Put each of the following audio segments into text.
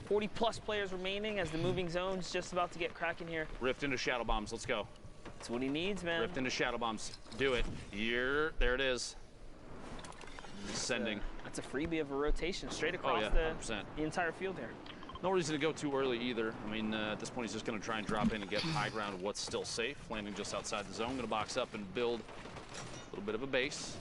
40 plus players remaining as the moving zone's just about to get cracking here. Rift into shadow bombs. Let's go. That's what he needs, man. Rift into shadow bombs. Do it. There it is. Descending. That's a freebie of a rotation straight across the entire field there. No reason to go too early either. I mean, at this point, he's just going to try and drop in and get high ground of what's still safe. Landing just outside the zone. Going to box up and build a little bit of a base.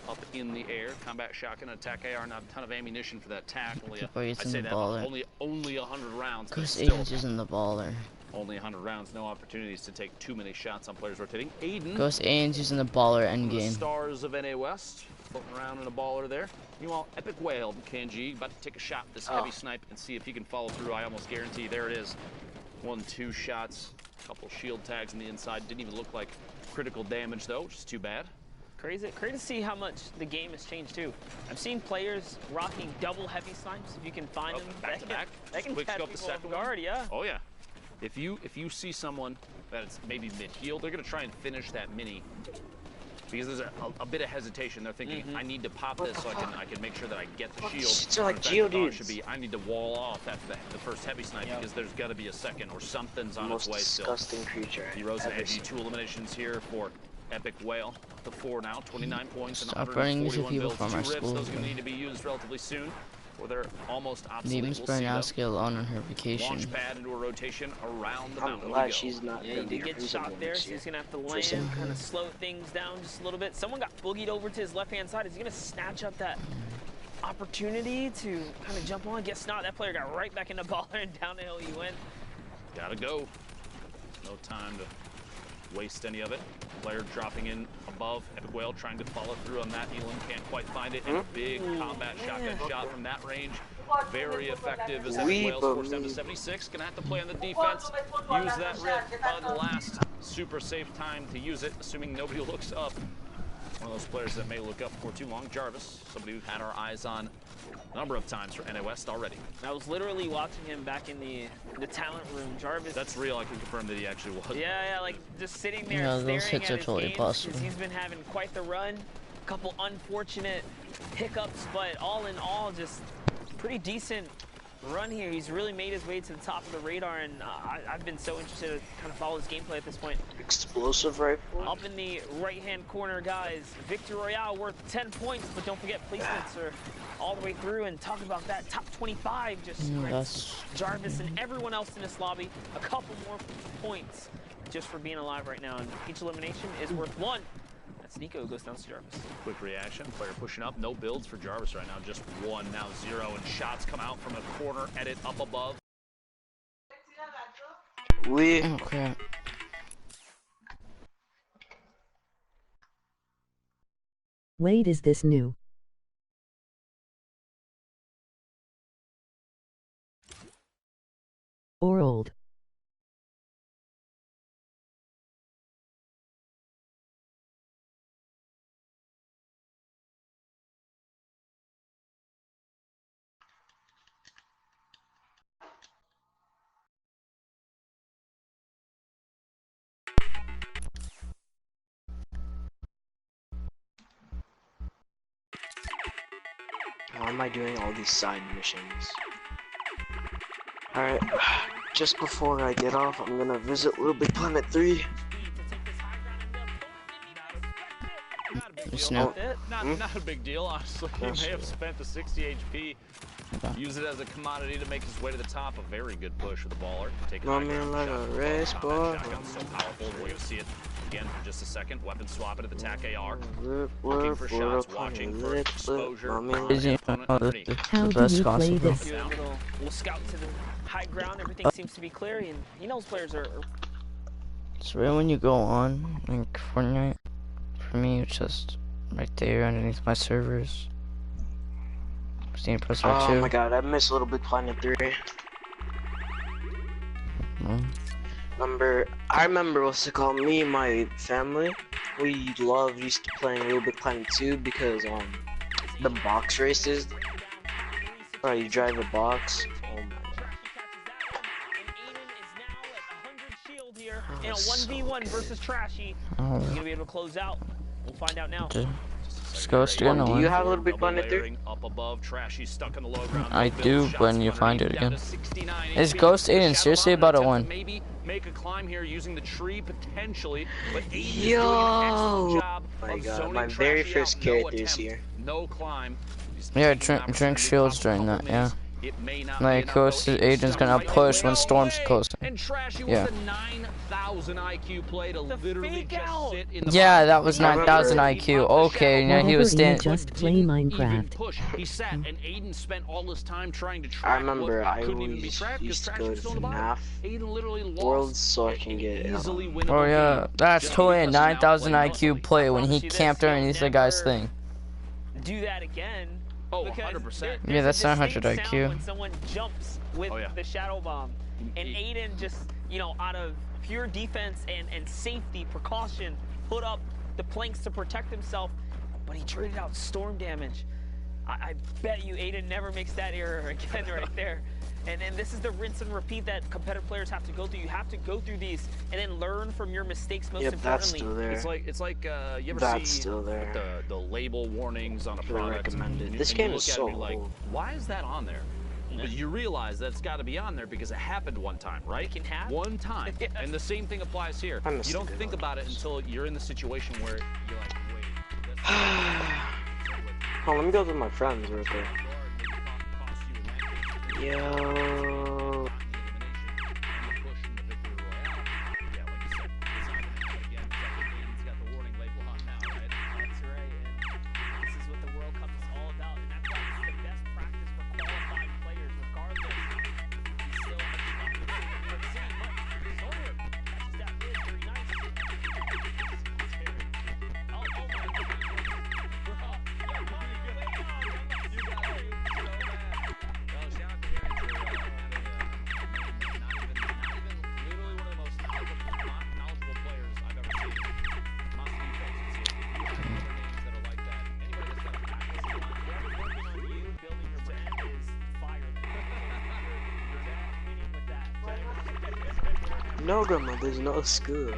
Up in the air, combat shotgun, attack AR, not a ton of ammunition for that tack. Only, I say that, only 100 rounds. Ghost Aiden's using the baller. Only 100 rounds, no opportunities to take too many shots on players rotating. Aiden. Ghost Aiden's using the baller endgame. Stars of NA West, floating around in a baller there. Meanwhile, Epic Whale, Kanji, about to take a shot, this heavy snipe, and see if he can follow through. I almost guarantee, there it is. 1-2 shots, a couple shield tags on the inside. Didn't even look like critical damage though, which is too bad. Crazy to see how much the game has changed too. I've seen players rocking double heavy snipes. If you can find them back to back, they can quick catch scope the people off second guard. Yeah. Oh yeah. If you see someone that's maybe mid-heal, they're gonna try and finish that mini because there's a bit of hesitation. They're thinking, I need to pop this so I can make sure that I get the shield. It's like Geodudes. Should be I need to wall off after the first heavy snipe because there's got to be a second or something's on its way still. Most disgusting creature. Heroes and edgy 2 eliminations here for Epic Whale. The 4 now, 29 points and Stop running into 141 people builds. from 2 our rifts, school. those are going to need to be used relatively soon, or they're almost obsolete. Needham's burn out skill on her vacation. Launch pad into a rotation around the mountain. I'm glad she's not. Yeah, he did get shot there, so he's gonna have to land, kind of slow things down just a little bit. Someone got boogied over to his left-hand side. Is he gonna snatch up that opportunity to kind of jump on, get snot? That player got right back in the baller and down the hill he went. Gotta go. No time to waste any of it. Player dropping in above. Epic Whale trying to follow through on that. Elam can't quite find it. And a big combat shotgun shot from that range. Very effective as Epic Whale's forced down to 76. Gonna have to play on the defense. Use that rip on the last super safe time to use it, assuming nobody looks up. One of those players that may look up for too long. Jarvis, somebody we've had our eyes on a number of times for NA West already. I was literally watching him back in the talent room. Jarvis. That's real. I can confirm that he actually was. Yeah, like just sitting there those staring hits at are his totally games, possible. 'cause he's been having quite the run. A couple unfortunate hiccups, but all in all, just pretty decent run here. He's really made his way to the top of the radar, and I've been so interested to kind of follow his gameplay at this point. Explosive rifle. Up in the right-hand corner, guys. Victory Royale worth 10 points, but don't forget placements are all the way through. And talk about that top 25, just Jarvis and everyone else in this lobby. A couple more points just for being alive right now, and each elimination is worth 1. That's Nico who goes down to Jarvis. Quick reaction, player pushing up, no builds for Jarvis right now, just 1, now 0, and shots come out from a corner, edit up above. Oh crap. Wait, is this new? Or old? Why am I doing all these side missions? Alright, just before I get off, I'm gonna visit Little Big Planet 3. Not a big deal, honestly. He may have spent the 60 HP, use it as a commodity to make his way to the top. A very good push with the baller. Take a like a race ball. Shotgun's so powerful. We're gonna see it again for just a second. Weapon swap it at the TAC AR. Looking for shots, watching for exposure. How do you play this? Do a little scout to the high ground. Everything seems to be clear, and he knows players are. So right when you go on, like Fortnite, for me it's just right there underneath my servers. Oh my god, I miss Little Big Planet 3. I remember what's it called, me and my family, we used to playing Little Big Planet 2 because the box races. Oh, you drive a box. Oh my god. In a 1v1 versus Trashy. He's gonna be able to close out. We'll find out now. Just a Is Ghost gonna Do win? you have a Little Big Planet 3? Up above, Trashy stuck in the low ground. I do when you find it again. Is HP. Ghost Aiden seriously about to win? Maybe make a climb here using the tree potentially, but Aiden is doing an Yo! excellent job My of God, zoning my Trashy very out. first No character is attempt, here. no climb. He's Yeah, taking an drink opportunity shields to during pop that, a yeah. miss. It may not Like, be Ghost enough, though. Aiden's gonna Right push when away. Storm's closing. And Trashy Yeah. with the 9,000 IQ play to The literally fake just out. sit in the Yeah, box. that was 9,000 IQ. Okay, now he was Whatever, standing. just play Even Minecraft. push. He sat, and Aiden spent all his time trying to I track remember what I couldn't even be always tracked because used to Trashy go was to still in the bottom. FNAF Aiden literally lost Worlds so I can an get easily Oh winnable yeah, game that's just totally a because of an 9,000 outplay IQ mentally. play when he promise you this, camped you'll underneath the guy's never thing. Do that again. Oh, because 100%. there's Yeah, that's a 900 distinct IQ. sound when someone jumps with Oh, yeah. the shadow bomb, and Aiden just, out of pure defense and safety precaution, put up the planks to protect himself, but he traded out storm damage. I bet you Aiden never makes that error again right there. And this is the rinse and repeat that competitive players have to go through. You have to go through these and then learn from your mistakes. Most Yep, that's importantly, still there. It's like you ever That's see still there. the label warnings on a Really product? recommended. and This you game look is at it so and you're like, old. why is that on there? But you realize that's got to be on there because it happened one time, right? It can happen. One time. Yes. And the same thing applies here. I miss You the don't good think old about it days. until you're in the situation where you're like, wait, that's Oh, let me go with my friends real quick. Yo. That's right, and this is what the World Cup is all about, and that's why it's the best practice for qualified players, regardless. He's still a champion in New York City, but it's over. Catches that mid, very nice. It's scary. Oh my God. Bro, you got it. So bad. No, shout out to Harry for not even literally one of the most knowledgeable players I've ever seen. Monster defense is here. You have other names that are like that. Anybody that's got a practice on whoever's working on you, building your brand is fire. You're not winning with that. No, Grandma, there's no school.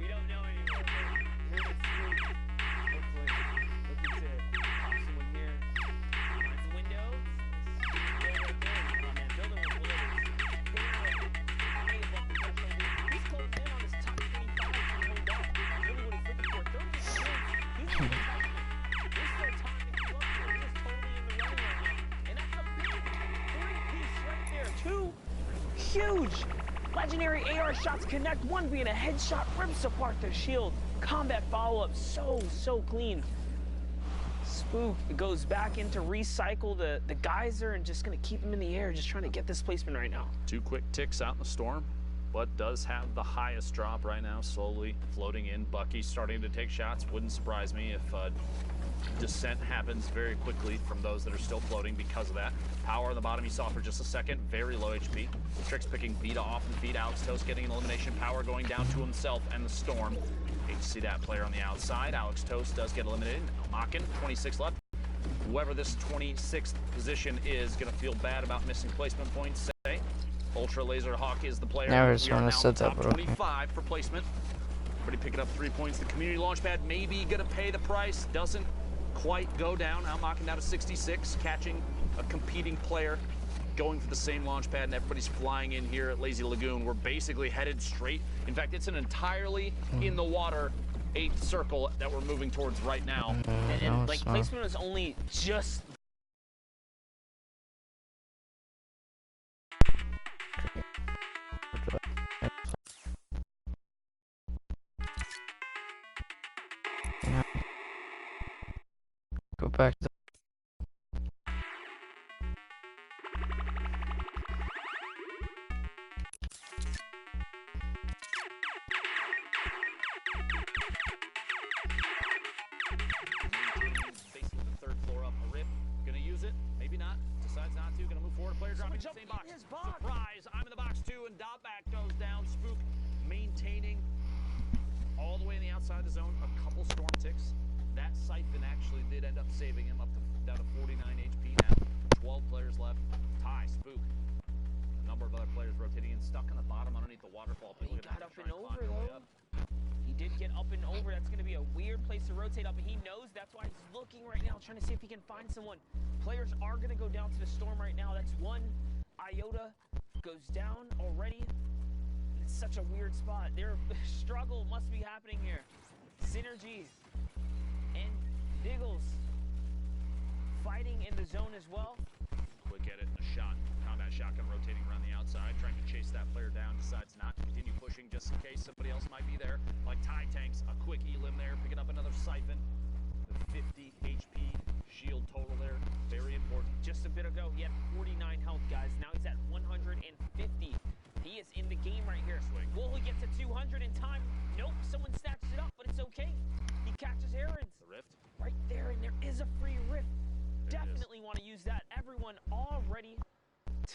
We don't know anymore. We're the scoop. Hopefully, look at it. Pop someone here. Finds the window. Build right there. Oh man, building with wheels. Hey, above the threshold. He's closed in on his top 25 from home ball. Really what he's looking for. 30 points. He's not there's still time to keep up here. He is totally in the running right now. And that's a big three-piece right there. Two huge legendary AR shots connect, one being a headshot, rips apart the shield. Combat follow-up, so clean. Spook goes back into recycle the geyser and just gonna keep him in the air, just trying to get this placement right now. 2 quick ticks out in the storm, but does have the highest drop right now, slowly floating in. Bucky starting to take shots. Wouldn't surprise me if descent happens very quickly from those that are still floating because of that. Power on the bottom you saw for just a second, very low HP. Tricks picking Vita off the feet. Alex Toast getting an elimination. Power going down to himself and the storm. Hate to see that player on the outside. Alex Toast does get eliminated. Mockin, 26 left. Whoever this 26th position is gonna feel bad about missing placement points. Say Ultra Laser Hawk is the player. Never We are wanna now said that, top bro. 25 for placement. Everybody picking up 3 points. The community launchpad maybe gonna pay the price. Doesn't quite go down. Now Mockin down to 66, catching a competing player, going for the same launch pad, and everybody's flying in here at Lazy Lagoon. We're basically headed straight. In fact, it's an entirely in the water 8 circle that we're moving towards right now. And like placement is only just Go back to Basically the 3rd floor up a rip. Gonna use it, maybe not. Decides not to. Gonna move forward. Player dropping to the same box. Surprise! I'm in the box too, and Dotback goes down. Spook maintaining all the way in the outside of the zone. A couple storm ticks. That siphon actually did end up saving him up to down to 49 HP now. 12 players left. Ty, Spook. A number of other players rotating in, stuck on the bottom underneath the waterfall. He got up and over though. He did get up and over. That's going to be a weird place to rotate up, and he knows that's why he's looking right now, trying to see if he can find someone. Players are going to go down to the storm right now. That's one. Iota goes down already. It's such a weird spot. Their struggle must be happening here. Synergy and Diggles fighting in the zone as well. Quick edit and a shot. Combat shotgun rotating around the outside, trying to chase that player down. Decides not to continue pushing just in case somebody else might be there. Like Ty tanks, a quick elim there, picking up another siphon. The 50 HP shield total there, very important. Just a bit ago, he had 49 health, guys. Now he's at 150. He is in the game right here. Swing. Will he get to 200 in time? Nope, someone snatches it up, but it's okay. He catches Aaron's. The rift. Right there, and there is a free rift. There Definitely want to use that. Everyone already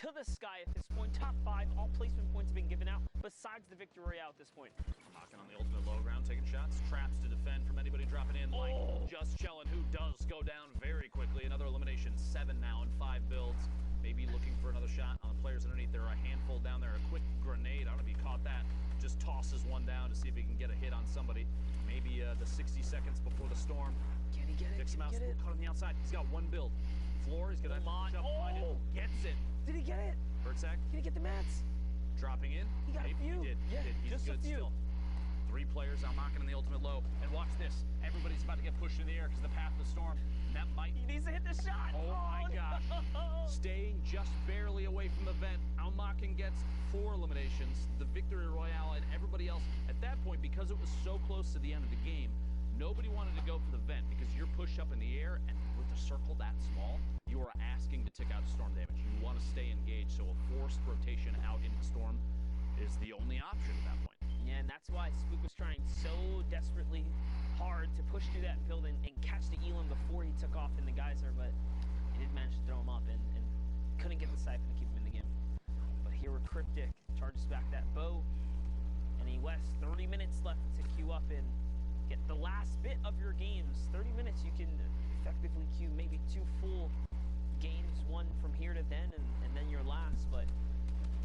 to the sky at this point. Top 5, all placement points have been given out, besides the Victory Royale at this point. Knocking on the ultimate low ground, taking shots. Traps to defend from anybody dropping in. Like Just Chillin', who does go down very quickly. Another elimination, 7 now in 5 builds. Maybe looking for another shot on the players underneath. There are a handful down there. A quick grenade. I don't know if you caught that. Just tosses one down to see if he can get a hit on somebody. Maybe the 60 seconds before the storm. Can he get it? Dicks him out. Caught on the outside. He's got one build. Floor. He's gonna find it. Gets it. Did he get it? Birdsack. Can he get the mats? Dropping in. He got a few. He did. Yeah, he did. He's just good a few. still. 3 players out knocking in the ultimate low. And watch this. Everybody's about to get pushed in the air because of the path of the storm. And that might. He needs to hit the shot. Oh my gosh. No. Staying just barely away from the vent. Almaken gets 4 eliminations. The Victory Royale and everybody else. At that point, because it was so close to the end of the game, nobody wanted to go for the vent because you're pushed up in the air, and with a circle that small, you are asking to tick out storm damage. You want to stay engaged, so a forced rotation out into the storm is the only option at that point. Yeah, and that's why Spook was trying so desperately hard to push through that building and catch the Elam before he took off in the geyser, but he did manage to throw him up and couldn't get the siphon to keep him in the game. But here with Cryptic charges back that bow, and West, 30 minutes left to queue up and get the last bit of your games. 30 minutes, you can effectively queue maybe 2 full games, one from here to then, and then your last, but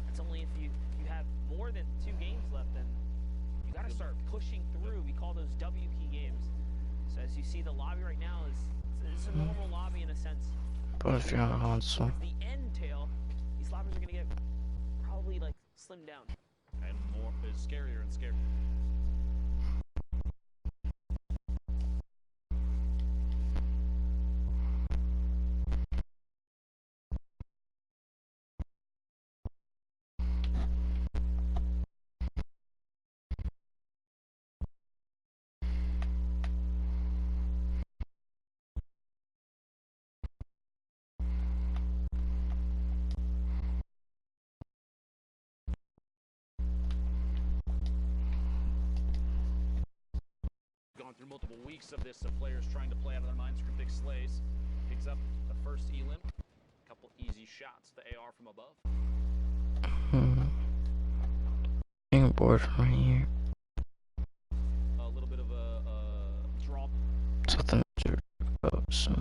that's only if you have more than 2 games left, then you got to start pushing through. We call those W key games. So as you see, the lobby right now it's a normal lobby in a sense. But if you're on console, Towards the end tail, these lobbies are going to get probably like slimmed down. And more is scarier and scarier. Through multiple weeks of this, of players trying to play out of their minds. Cryptic slays, picks up the first elim, a couple easy shots, the AR from above. Getting bored from right here. A little bit of a drop. Something to about, so.